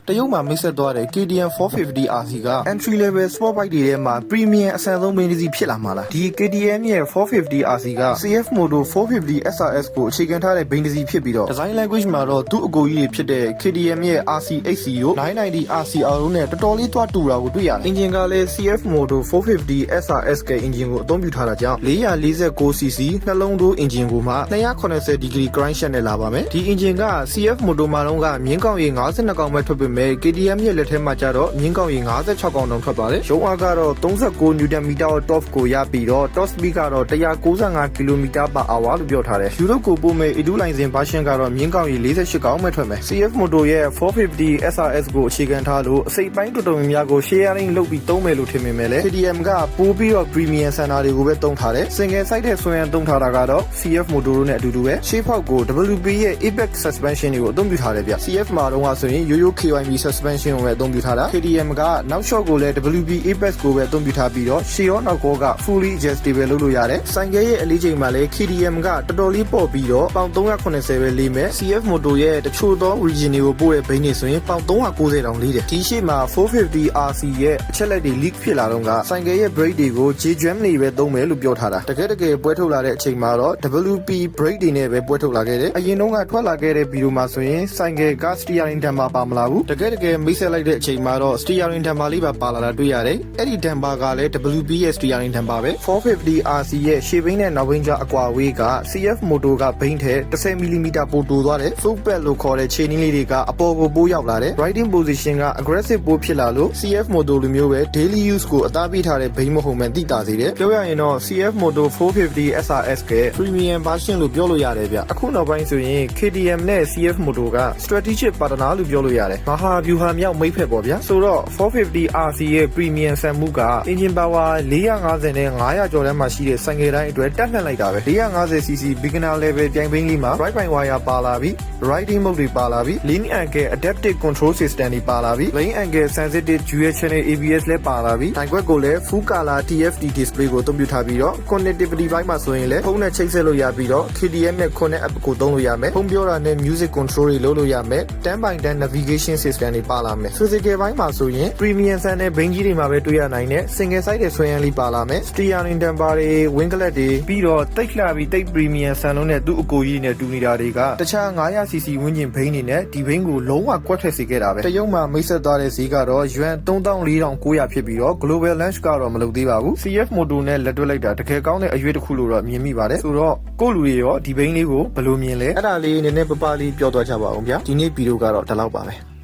တရုတ်မှာမိတ်ဆက်သွားတဲ့ KTM 450RC က entry level sport bike တွေထဲမှာ premium အဆင့်ဆုံးဘိန်းတစ်စီးဖြစ်လာမှာလားဒီ KTM ရဲ့ 450RC က CF Moto 450 SRS ကိုအခြေခံထားတဲ့ဘိန်းတစ်စီးဖြစ်ပြီးတော့ design language မှာတော့သူ့အကိုကြီးတွေဖြစ်တဲ့ KTM ရဲ့ RC8C ကို 990RCR တို့နဲ့တော်တော်လေးတွားတူတာကိုတွေ့ရတယ်။ engine ကလည်း CF Moto 450 SRS က engine ကိုအသုံးပြုထားတာကြောင့် 449cc နှလုံးတိုး engine ကိုမှ 290 degree crankshaft နဲ့လာပါမယ်။ဒီ engine က CF Moto မှာလုံးကမြင်းကောင်းရေ52ကောင်ပဲထွက်ပေမဲ့ KTM ရဲ့လက်ထဲမှာကျတော့မြင်းကောင်းရေ56ကောင်တောင်ထွက်ပါတယ်။ရုံးအားကတော့39 Nm top ကိုရပြီးတော့ top speed ကတော့195 km/h လို့ပြောထားတယ်။ Europe ကိုပို့မဲ့ E2 လိုင်စင် version ကတော့မြင်းကောင်းရေ48ကောင်ပဲထွက်မယ်။ CF Moto ရဲ့ 450 SRS ကိုအခြေခံထားလို့အစိပ်ပိုင်းတော်တော်များများကို sharing လုပ်ပြီးသုံးမယ်လို့ထင်ပေမဲ့လည်း KTM ကပို့ပြီးတော့ premium ဆန်တာတွေကိုပဲသုံးထားတယ်။ single side တဲ့ဆွဲရန်သုံးထားတာကတော့ CF Moto တို့နဲ့အတူတူပဲရှေ့ဖောက်ကို WP ရဲ့ Apex suspension တွေကိုအသုံးပြုထားတယ်ဗျ။ CF မှာတော့ဆိုရင်ရိုးရိုး KYB suspension ကိုပဲအသုံးပြုထားတာ KTM ကနောက် shot ကိုလည်း WP Apex ကိုပဲအသုံးပြုထားပြီးတော့ရှေ့ရောနောက်ကောက fully adjustable လုပ်လို့ရတယ်။ဆိုင်ကယ်ရဲ့အလေးချိန်မှာလည်း KTM ကတော်တော်လေးပေါ့ပြီးတော့ပေါင်380ပဲလေးမဲ့ CF Moto ရဲ့တချို့သော region တွေကိုပို့တဲ့ဘိန်းတွေဆိုရင်ပေါင်390တောင်လေးတယ်။ဒီရှေ့မှာ 450RC ရဲ့အချက်လက်တွေ leak ဖြစ်လာတော့ကဆိုင်ကယ်ရဲ့ brake တွေကို J-Jam တွေပဲသုံးမယ်လို့ပြောထားတာ။တကယ်ပွဲထုတ်လာတဲ့အချိန်မှာတော့ WP brake တွေနဲ့ပဲပွဲထုတ်လာခဲ့တယ်။အရင်တုန်းကထွက်လာခဲ့တဲ့ဗီဒီယိုမှာဆိုရင်ဆိုင်ကယ်က steering damper ပါမလာဘူး။တကယ်မိတ်ဆက်လိုက်တဲ့အချိန်မှာတော့ steering damper လေးပါလာတာတွေ့ရတယ်။အဲ့ဒီ damper ကလည်း WP ရဲ့ steering damper ပဲ 450RC ရဲ့ရှေ့ဘိန်းနဲ့နောက်ဘိန်းကြားအကွာအဝေးက CF Moto ကဘိန်းထက် 10mm ပိုတိုသွားတယ်။ foot pad လို့ခေါ်တဲ့ခြေနင်းလေးတွေကအပေါ်ကိုပိုးရောက်လာတယ်။ riding position က aggressive ပိုးဖြစ်လာလို့ CF Moto လိုမျိုးပဲ daily use ကိုအသားပေးထားတဲ့ဘိန်းမဟုတ်မှန်သိတာစေတယ်။ပြောရရင်တော့ CF Moto 450 SRS က premium version လို့ပြောလို့ရတယ်ဗျ။အခုနောက်ပိုင်းဆိုရင် KTM နဲ့ CF Moto က strategic partner လို့ပြောလို့ရတယ်။မဟာဗျူဟာမြောက်မိတ်ဖက်ပေါ့ဗျာ။ဆိုတော့ 450RC ရဲ့ premium ဆန်မှုက engine power 450နဲ့500ကျော်တန်းမှာရှိတဲ့ဆိုင်ကယ်တိုင်းအတွက်တက်လှမ်းလိုက်တာပဲ 450cc beginner level ပြိုင်ဘိန်းလေးမှာ right by wire ပါလာပြီး riding mode တွေပါလာပြီး lean angle adaptive control system တွေပါလာပြီး lane angle sensitive dual channel ABS လည်းပါလာပြီးတိုင်ခွက်ကိုလည်း full color TFT display ကိုအသုံးပြုထားပြီးတော့ connectivity ဘိုင်းမှာဆိုရင်လည်းဖုန်းနဲ့ချိတ်ဆက်လို့ရပြီးတော့ KTM နဲ့ Connect app ကိုသုံးလို့ရမယ်ဖုန်းပြောတာနဲ့ music control တွေလုပ်လို့ရမယ် 10x10 navigation system တွေပါလာမယ် physical ဘိုင်းမှာဆိုရင် premium ဆန်တဲ့ဘိန်းကြီးတွေမှာပဲတွေ့ရနိုင်တဲ့ single side တဲ့ဆွဲရန်လေးပါလာမယ် steering damper တွေ wing glass တွေပြီးတော့တိတ်လှပြီးတိတ် premium ဆန်လုံးနဲ့သူ့အကိုကြီးနဲ့တူနေတာတွေကတခြား 900cc ဝန်းကျင်ဘိန်းတွေနဲ့ဒီဘိန်းကိုလုံးဝကွက်ထက်စေခဲ့တာပဲတရုတ်မှာမိတ်ဆက်သွားတဲ့ဈေးကတော့ယွမ်34,900ဖြစ်ပြီးတော့ global launch ကတော့မလုပ်သေးပါဘူး CF Moto နဲ့လက်တွဲလိုက်တာတကယ်ကောင်းတဲ့အရွေးတစ်ခုလို့တော့မြင်မိပါတယ်ဆိုတော့ကိုလူတွေရောဒီဘိန်းလေးကိုဘယ်လိုမြင်လဲအဲ့ဒါလေးနည်းနည်းပပလေးပြောသွားကြပါဦးဗျာဒီနေ့ဗီဒီယိုကတော့ဒီလောက်ပါပဲ